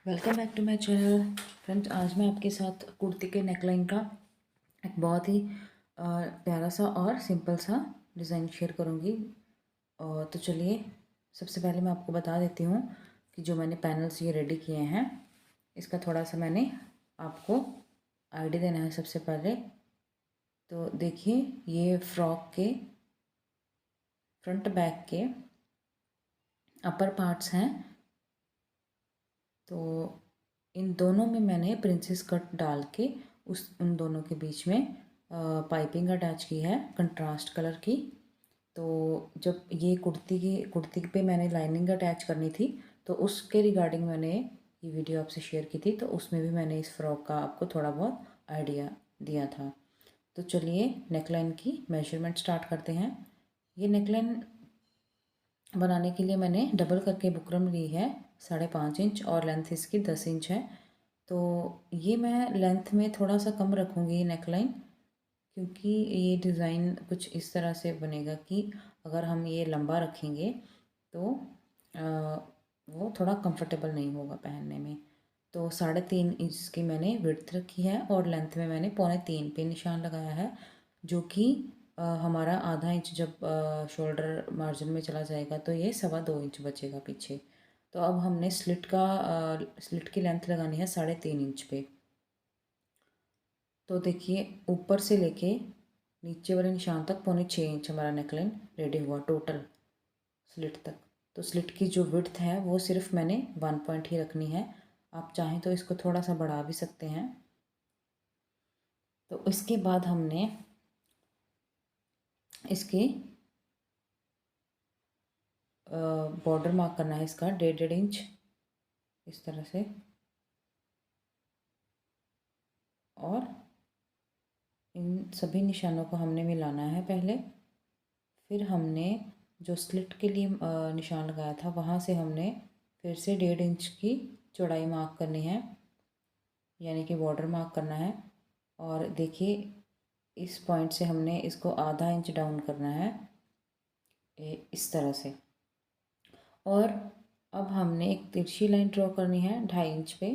Welcome back to my channel. Friends, आज मैं आपके साथ कुर्ती के नेकलाइन का एक बहुत ही प्यारा सा और सिंपल सा डिज़ाइन शेयर करूँगी। तो चलिए, सबसे पहले मैं आपको बता देती हूँ कि जो मैंने पैनल्स ये रेडी किए हैं, इसका थोड़ा सा मैंने आपको आइडिया देना है। सबसे पहले तो देखिए, ये फ्रॉक के फ्रंट बैक के अपर पार्ट्स हैं। तो इन दोनों में मैंने प्रिंसेस कट डाल के उन दोनों के बीच में पाइपिंग अटैच की है कंट्रास्ट कलर की। तो जब ये कुर्ती पे मैंने लाइनिंग अटैच करनी थी, तो उसके रिगार्डिंग मैंने ये वीडियो आपसे शेयर की थी। तो उसमें भी मैंने इस फ्रॉक का आपको थोड़ा बहुत आइडिया दिया था। तो चलिए, नेकलाइन की मेजरमेंट स्टार्ट करते हैं। ये नेकलाइन बनाने के लिए मैंने डबल करके बुकरम ली है 5.5 इंच, और लेंथ इसकी 10 इंच है। तो ये मैं लेंथ में थोड़ा सा कम रखूँगी ये नेकलाइन, क्योंकि ये डिज़ाइन कुछ इस तरह से बनेगा कि अगर हम ये लंबा रखेंगे तो वो थोड़ा कंफर्टेबल नहीं होगा पहनने में। तो 3.5 इंच की मैंने विड्थ रखी है, और लेंथ में मैंने 2.25 पे निशान लगाया है, जो कि हमारा आधा इंच जब शोल्डर मार्जिन में चला जाएगा तो ये 2.25 इंच बचेगा पीछे। तो अब हमने स्लिट की लेंथ लगानी है 3.5 इंच पे। तो देखिए, ऊपर से लेके नीचे वाले निशान तक 6.25 इंच हमारा नेकलाइन रेडी हुआ टोटल स्लिट तक। तो स्लिट की जो विड्थ है वो सिर्फ मैंने 1 पॉइंट ही रखनी है। आप चाहें तो इसको थोड़ा सा बढ़ा भी सकते हैं। तो इसके बाद हमने इसके बॉर्डर मार्क करना है इसका 1.5 इंच इस तरह से। और इन सभी निशानों को हमने मिलाना है पहले। फिर हमने जो स्लिट के लिए निशान लगाया था, वहाँ से हमने फिर से 1.5 इंच की चौड़ाई मार्क करनी है, यानी कि बॉर्डर मार्क करना है। और देखिए, इस पॉइंट से हमने इसको आधा इंच डाउन करना है इस तरह से। और अब हमने एक तिरछी लाइन ड्रॉ करनी है 2.5 इंच पे,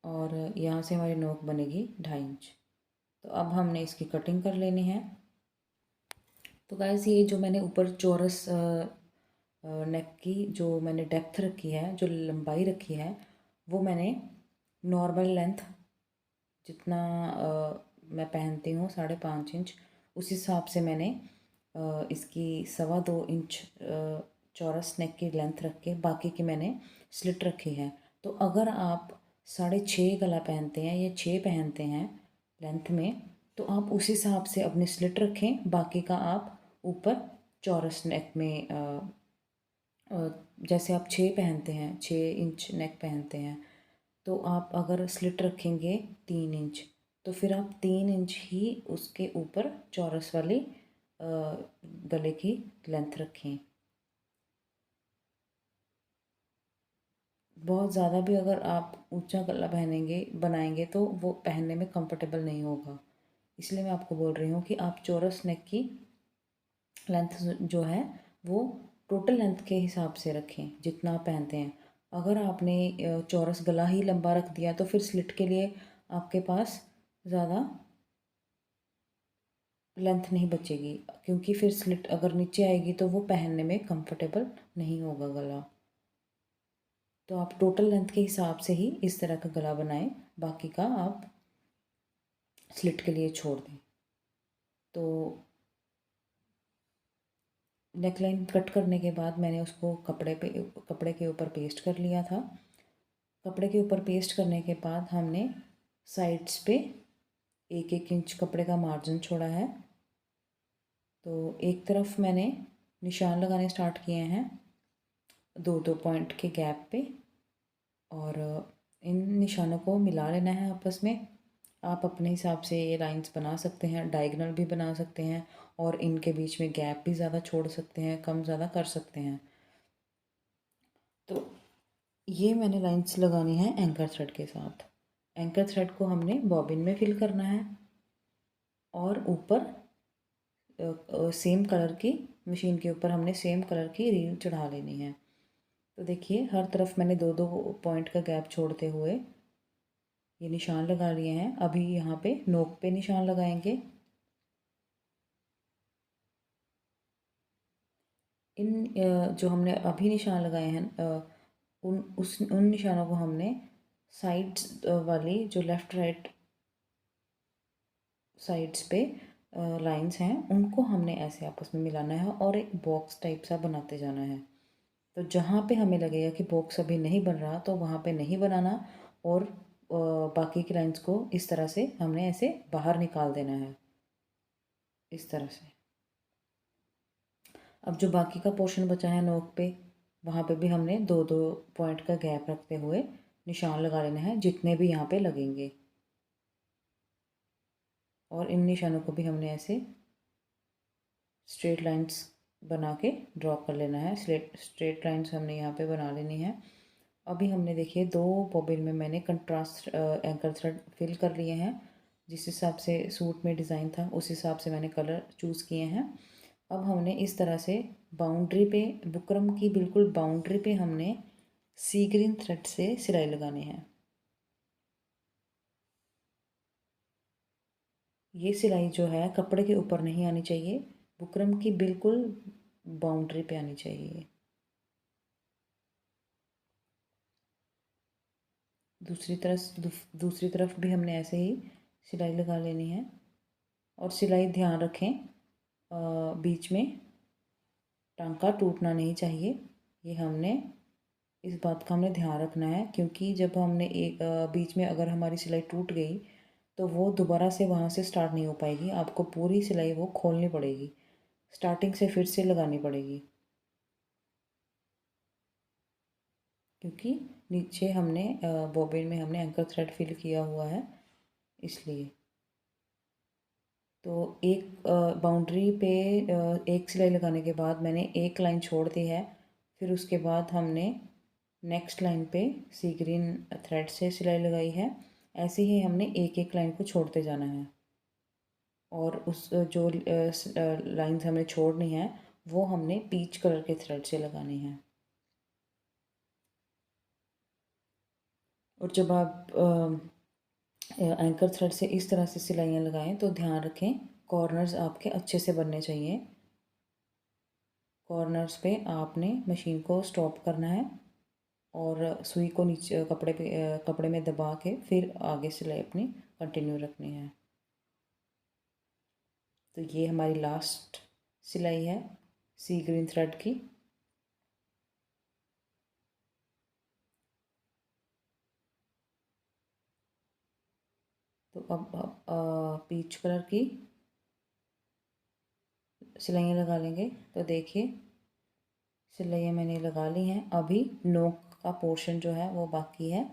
और यहाँ से हमारी नोक बनेगी 2.5 इंच। तो अब हमने इसकी कटिंग कर लेनी है। तो गाइस, ये जो मैंने ऊपर चौरस नेक की जो मैंने डेप्थ रखी है, जो लंबाई रखी है, वो मैंने नॉर्मल लेंथ जितना मैं पहनती हूँ 5.5 इंच, उस हिसाब से मैंने इसकी 2.25 इंच चौरस नेक की लेंथ रख के बाकी की मैंने स्लिट रखी है। तो अगर आप 6.5 गला पहनते हैं या 6 पहनते हैं लेंथ में, तो आप उस हिसाब से अपनी स्लिट रखें। बाकी का आप ऊपर चौरस नेक में जैसे आप 6 पहनते हैं, 6 इंच नेक पहनते हैं, तो आप अगर स्लिट रखेंगे 3 इंच, तो फिर आप 3 इंच ही उसके ऊपर चौरस वाली गले की लेंथ रखें। बहुत ज़्यादा भी अगर आप ऊंचा गला पहनेंगे बनाएंगे तो वो पहनने में कंफर्टेबल नहीं होगा। इसलिए मैं आपको बोल रही हूँ कि आप चौरस नेक की लेंथ जो है वो टोटल लेंथ के हिसाब से रखें जितना आप पहनते हैं। अगर आपने चौरस गला ही लंबा रख दिया तो फिर स्लिट के लिए आपके पास ज़्यादा लेंथ नहीं बचेगी, क्योंकि फिर स्लिट अगर नीचे आएगी तो वो पहनने में कंफर्टेबल नहीं होगा गला। तो आप टोटल लेंथ के हिसाब से ही इस तरह का गला बनाएं, बाकी का आप स्लिट के लिए छोड़ दें। तो नेकलाइन कट करने के बाद मैंने उसको कपड़े के ऊपर पेस्ट कर लिया था। कपड़े के ऊपर पेस्ट करने के बाद हमने साइड्स पे 1-1 इंच कपड़े का मार्जिन छोड़ा है। तो एक तरफ मैंने निशान लगाने स्टार्ट किए हैं 2-2 पॉइंट के गैप पे, और इन निशानों को मिला लेना है आपस में। आप अपने हिसाब से ये लाइंस बना सकते हैं, डायगोनल भी बना सकते हैं, और इनके बीच में गैप भी ज़्यादा छोड़ सकते हैं, कम ज़्यादा कर सकते हैं। तो ये मैंने लाइंस लगानी है एंकर थ्रेड के साथ। एंकर थ्रेड को हमने बॉबिन में फिल करना है, और ऊपर सेम कलर की मशीन के ऊपर हमने सेम कलर की रील चढ़ा लेनी है। तो देखिए हर तरफ मैंने दो दो पॉइंट का गैप छोड़ते हुए ये निशान लगा लिए हैं। अभी यहाँ पे नोक पे निशान लगाएंगे। इन जो हमने अभी निशान लगाए हैं उन निशानों को हमने साइड्स वाली जो लेफ़्ट राइट साइड्स पे लाइंस हैं उनको हमने ऐसे आपस में मिलाना है और एक बॉक्स टाइप सा बनाते जाना है। तो जहाँ पे हमें लगेगा कि बॉक्स अभी नहीं बन रहा तो वहाँ पे नहीं बनाना और बाकी की लाइंस को इस तरह से हमने ऐसे बाहर निकाल देना है, इस तरह से। अब जो बाकी का पोर्शन बचा है नोक पे, वहाँ पे भी हमने दो दो पॉइंट का गैप रखते हुए निशान लगा लेना है जितने भी यहाँ पे लगेंगे। और इन निशानों को भी हमने ऐसे स्ट्रेट लाइंस बना के ड्रॉ कर लेना है। स्ट्रेट लाइंस हमने यहाँ पे बना लेनी है। अभी हमने देखिए दो बॉबिन में मैंने कंट्रास्ट एंकर थ्रेड फिल कर लिए हैं। जिस हिसाब से सूट में डिज़ाइन था उस हिसाब से मैंने कलर चूज़ किए हैं। अब हमने इस तरह से बाउंड्री पे, बुकरम की बिल्कुल बाउंड्री पे हमने सी ग्रीन थ्रेड से सिलाई लगानी है। ये सिलाई जो है कपड़े के ऊपर नहीं आनी चाहिए, बुकरम की बिल्कुल बाउंड्री पे आनी चाहिए। दूसरी तरफ भी हमने ऐसे ही सिलाई लगा लेनी है। और सिलाई ध्यान रखें बीच में टांका टूटना नहीं चाहिए। ये हमने इस बात का हमने ध्यान रखना है क्योंकि जब हमने एक बीच में अगर हमारी सिलाई टूट गई तो वो दोबारा से वहाँ से स्टार्ट नहीं हो पाएगी। आपको पूरी सिलाई वो खोलनी पड़ेगी, स्टार्टिंग से फिर से लगानी पड़ेगी क्योंकि नीचे हमने बॉबिन में हमने एंकर थ्रेड फिल किया हुआ है इसलिए। तो एक बाउंड्री पे एक सिलाई लगाने के बाद मैंने एक लाइन छोड़ दी है। फिर उसके बाद हमने नेक्स्ट लाइन पे सी ग्रीन थ्रेड से सिलाई लगाई है। ऐसे ही हमने एक एक लाइन को छोड़ते जाना है और उस जो लाइंस हमें छोड़नी है वो हमने पीच कलर के थ्रेड से लगानी है। और जब आप एंकर थ्रेड से इस तरह से सिलाइयाँ लगाएं तो ध्यान रखें कॉर्नर्स आपके अच्छे से बनने चाहिए। कॉर्नर्स पे आपने मशीन को स्टॉप करना है और सुई को नीचे कपड़े में दबा के फिर आगे सिलाई अपनी कंटिन्यू रखनी है। तो ये हमारी लास्ट सिलाई है सी ग्रीन थ्रेड की। तो अब पीच कलर की सिलाइयाँ लगा लेंगे। तो देखिए सिलाइयाँ मैंने लगा ली हैं। अभी नोक का पोर्शन जो है वो बाकी है।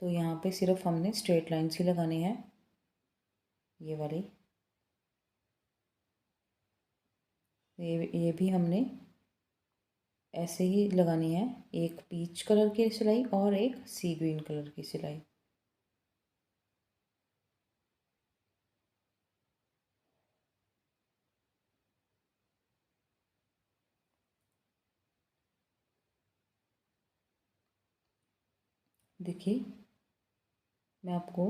तो यहाँ पे सिर्फ हमने स्ट्रेट लाइन्स ही लगानी है, ये वाली। ये भी हमने ऐसे ही लगानी है, एक पीच कलर की सिलाई और एक सी ग्रीन कलर की सिलाई। देखिए मैं आपको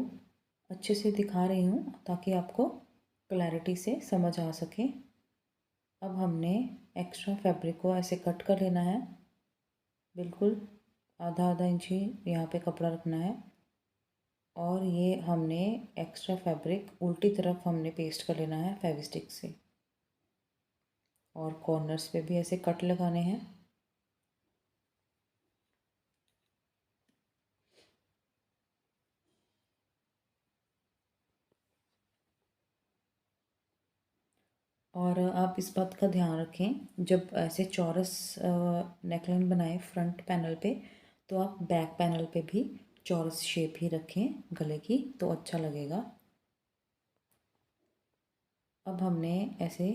अच्छे से दिखा रही हूँ ताकि आपको क्लैरिटी से समझ आ सके। अब हमने एक्स्ट्रा फैब्रिक को ऐसे कट कर लेना है। बिल्कुल आधा आधा इंच ही यहाँ पे कपड़ा रखना है और ये हमने एक्स्ट्रा फैब्रिक उल्टी तरफ हमने पेस्ट कर लेना है फेविस्टिक से। और कॉर्नर्स पे भी ऐसे कट लगाने हैं। और आप इस बात का ध्यान रखें जब ऐसे चौरस नेकलाइन बनाएं फ्रंट पैनल पे तो आप बैक पैनल पे भी चौरस शेप ही रखें गले की, तो अच्छा लगेगा। अब हमने ऐसे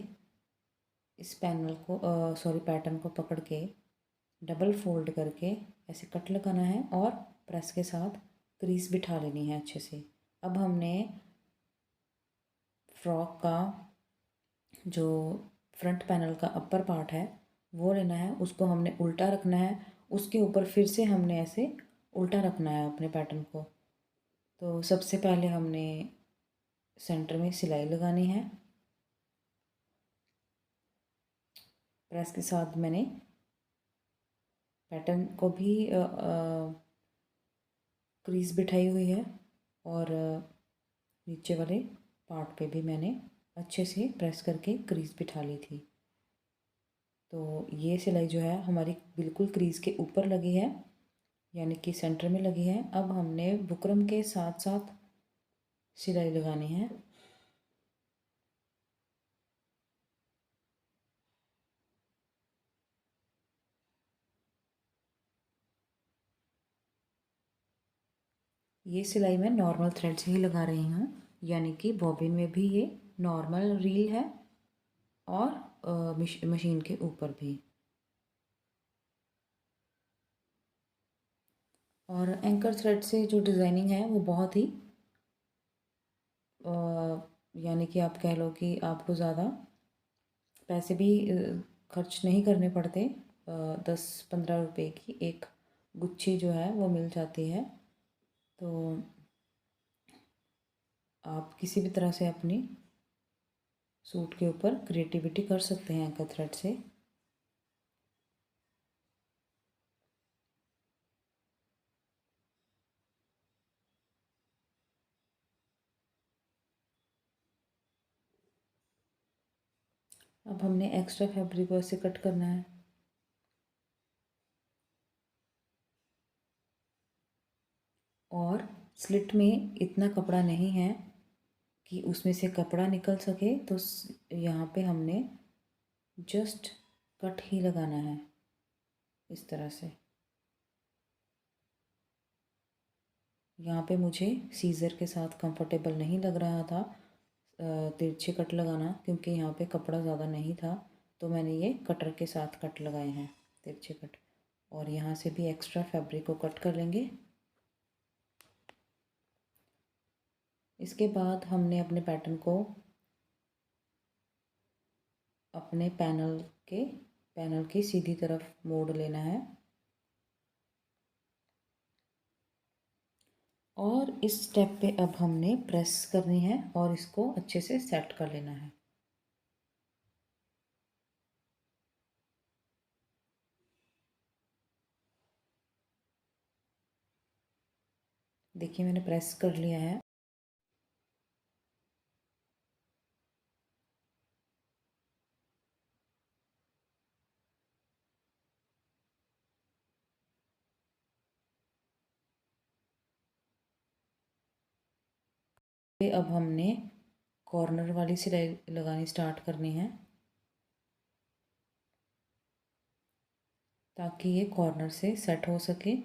इस पैनल को पैटर्न को पकड़ के डबल फोल्ड करके ऐसे कट लगाना है और प्रेस के साथ क्रीज बिठा लेनी है अच्छे से। अब हमने फ्रॉक का जो फ्रंट पैनल का अपर पार्ट है वो लेना है, उसको हमने उल्टा रखना है, उसके ऊपर फिर से हमने ऐसे उल्टा रखना है अपने पैटर्न को। तो सबसे पहले हमने सेंटर में सिलाई लगानी है। प्रेस के साथ मैंने पैटर्न को भी क्रीज बिठाई हुई है और नीचे वाले पार्ट पे भी मैंने अच्छे से प्रेस करके क्रीज बिठा ली थी। तो ये सिलाई जो है हमारी बिल्कुल क्रीज के ऊपर लगी है, यानी कि सेंटर में लगी है। अब हमने बुकरम के साथ साथ सिलाई लगानी है। ये सिलाई मैं नॉर्मल थ्रेड से ही लगा रही हूँ, यानी कि बॉबिन में भी ये नॉर्मल रील है और मशीन के ऊपर भी। और एंकर थ्रेड से जो डिज़ाइनिंग है वो बहुत ही यानी कि आप कह लो कि आपको ज़्यादा पैसे भी खर्च नहीं करने पड़ते। 10-15 रुपए की एक गुच्छी जो है वो मिल जाती है। तो आप किसी भी तरह से अपनी सूट के ऊपर क्रिएटिविटी कर सकते हैं एंकर थ्रेड से। अब हमने एक्स्ट्रा फैब्रिक को ऐसे कट करना है। और स्लिट में इतना कपड़ा नहीं है कि उसमें से कपड़ा निकल सके, तो यहाँ पे हमने जस्ट कट ही लगाना है इस तरह से। यहाँ पे मुझे सीज़र के साथ कंफर्टेबल नहीं लग रहा था तिरछे कट लगाना, क्योंकि यहाँ पे कपड़ा ज़्यादा नहीं था। तो मैंने ये कटर के साथ कट लगाए हैं, तिरछे कट। और यहाँ से भी एक्स्ट्रा फैब्रिक को कट कर लेंगे। इसके बाद हमने अपने पैटर्न को अपने पैनल की सीधी तरफ मोड़ लेना है और इस स्टेप पे अब हमने प्रेस करनी है और इसको अच्छे से सेट कर लेना है। देखिए मैंने प्रेस कर लिया है। अब हमने कॉर्नर वाली सिलाई लगानी स्टार्ट करनी है, ताकि ये कॉर्नर से सेट हो सके।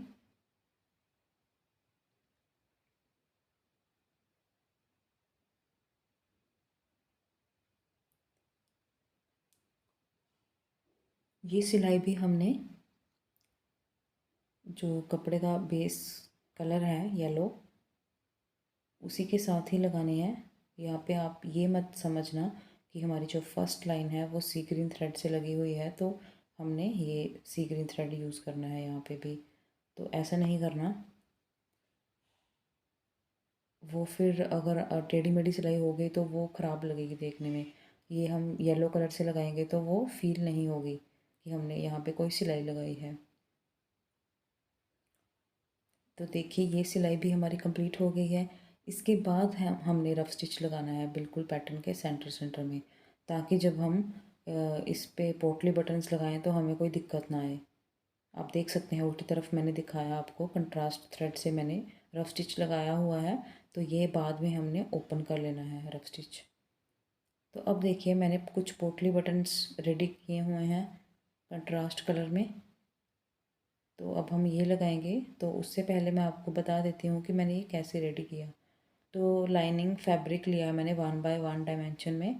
ये सिलाई भी हमने जो कपड़े का बेस कलर है येलो, उसी के साथ ही लगानी है। यहाँ पे आप ये मत समझना कि हमारी जो फर्स्ट लाइन है वो सी ग्रीन थ्रेड से लगी हुई है, तो हमने ये सी ग्रीन थ्रेड यूज़ करना है यहाँ पे भी। तो ऐसा नहीं करना, वो फिर अगर टेढ़ी मेढ़ी सिलाई हो गई तो वो ख़राब लगेगी देखने में। ये हम येलो कलर से लगाएंगे तो वो फील नहीं होगी कि हमने यहाँ पे कोई सिलाई लगाई है। तो देखिए ये सिलाई भी हमारी कंप्लीट हो गई है। इसके बाद हमने रफ स्टिच लगाना है बिल्कुल पैटर्न के सेंटर में, ताकि जब हम इस पे पोटली बटन्स लगाएं तो हमें कोई दिक्कत ना आए। आप देख सकते हैं उल्टी तरफ मैंने दिखाया आपको, कंट्रास्ट थ्रेड से मैंने रफ स्टिच लगाया हुआ है। तो ये बाद में हमने ओपन कर लेना है रफ स्टिच। तो अब देखिए मैंने कुछ पोटली बटन्स रेडी किए हुए हैं कंट्रास्ट कलर में। तो अब हम ये लगाएंगे। तो उससे पहले मैं आपको बता देती हूँ कि मैंने ये कैसे रेडी किया। तो लाइनिंग फैब्रिक लिया मैंने 1x1 डायमेंशन में।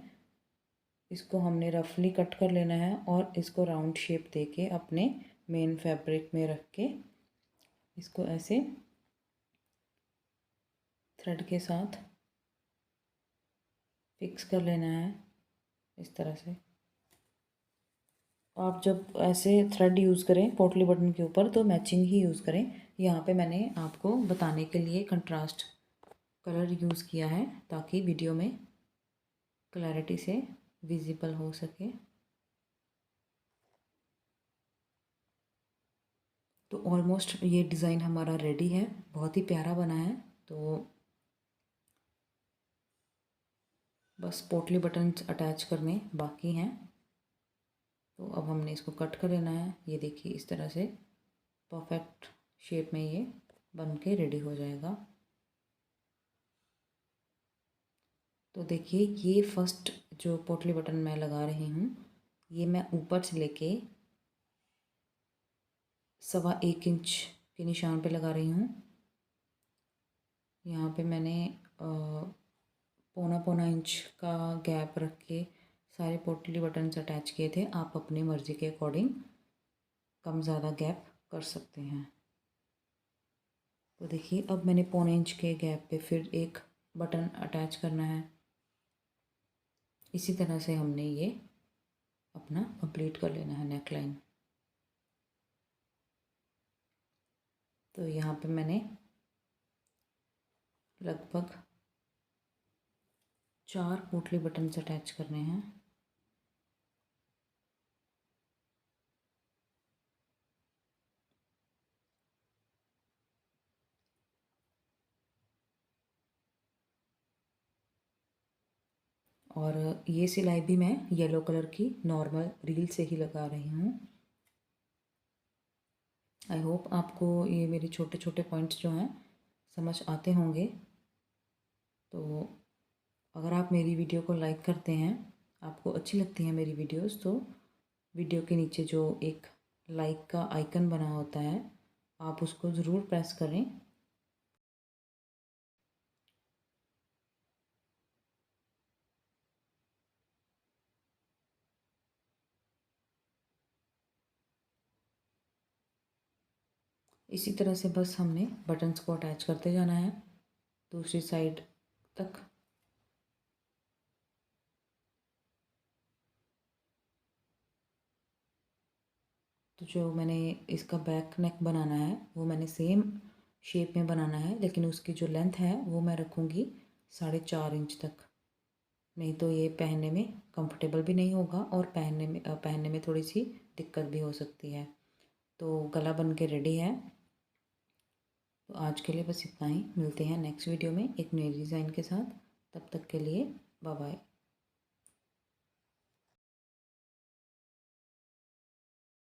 इसको हमने रफली कट कर लेना है और इसको राउंड शेप देके अपने मेन फैब्रिक में रख के इसको ऐसे थ्रेड के साथ फिक्स कर लेना है इस तरह से। आप जब ऐसे थ्रेड यूज़ करें पोटली बटन के ऊपर तो मैचिंग ही यूज़ करें। यहाँ पे मैंने आपको बताने के लिए कंट्रास्ट कलर यूज़ किया है ताकि वीडियो में क्लैरिटी से विजिबल हो सके। तो ऑलमोस्ट ये डिज़ाइन हमारा रेडी है, बहुत ही प्यारा बना है। तो बस पोटली बटन्स अटैच करने बाकी हैं। तो अब हमने इसको कट कर लेना है। ये देखिए इस तरह से परफेक्ट शेप में ये बन के रेडी हो जाएगा। तो देखिए ये फर्स्ट जो पोटली बटन मैं लगा रही हूँ ये मैं ऊपर से लेके 1.25 इंच के निशान पे लगा रही हूँ। यहाँ पे मैंने 1.25 इंच का गैप रख के सारे पोटली बटन्स अटैच किए थे। आप अपनी मर्ज़ी के अकॉर्डिंग कम ज़्यादा गैप कर सकते हैं। तो देखिए अब मैंने 1.25 इंच के गैप पे फिर एक बटन अटैच करना है। इसी तरह से हमने ये अपना कंप्लीट कर लेना है नेक लाइन। तो यहाँ पे मैंने लगभग 4 पोटली बटन्स अटैच करने हैं। और ये सिलाई भी मैं येलो कलर की नॉर्मल रील से ही लगा रही हूँ। आई होप आपको ये मेरे छोटे छोटे पॉइंट्स जो हैं समझ आते होंगे। तो अगर आप मेरी वीडियो को लाइक करते हैं, आपको अच्छी लगती हैं मेरी वीडियोस, तो वीडियो के नीचे जो एक लाइक का आइकन बना होता है आप उसको ज़रूर प्रेस करें। इसी तरह से बस हमने बटन्स को अटैच करते जाना है दूसरी साइड तक। तो जो मैंने इसका बैक नेक बनाना है वो मैंने सेम शेप में बनाना है, लेकिन उसकी जो लेंथ है वो मैं रखूँगी 4.5 इंच तक। नहीं तो ये पहनने में कंफर्टेबल भी नहीं होगा और पहनने में थोड़ी सी दिक्कत भी हो सकती है। तो गला बन के रेडी है। तो आज के लिए बस इतना ही। मिलते हैं नेक्स्ट वीडियो में एक नई डिज़ाइन के साथ। तब तक के लिए बाय बाय।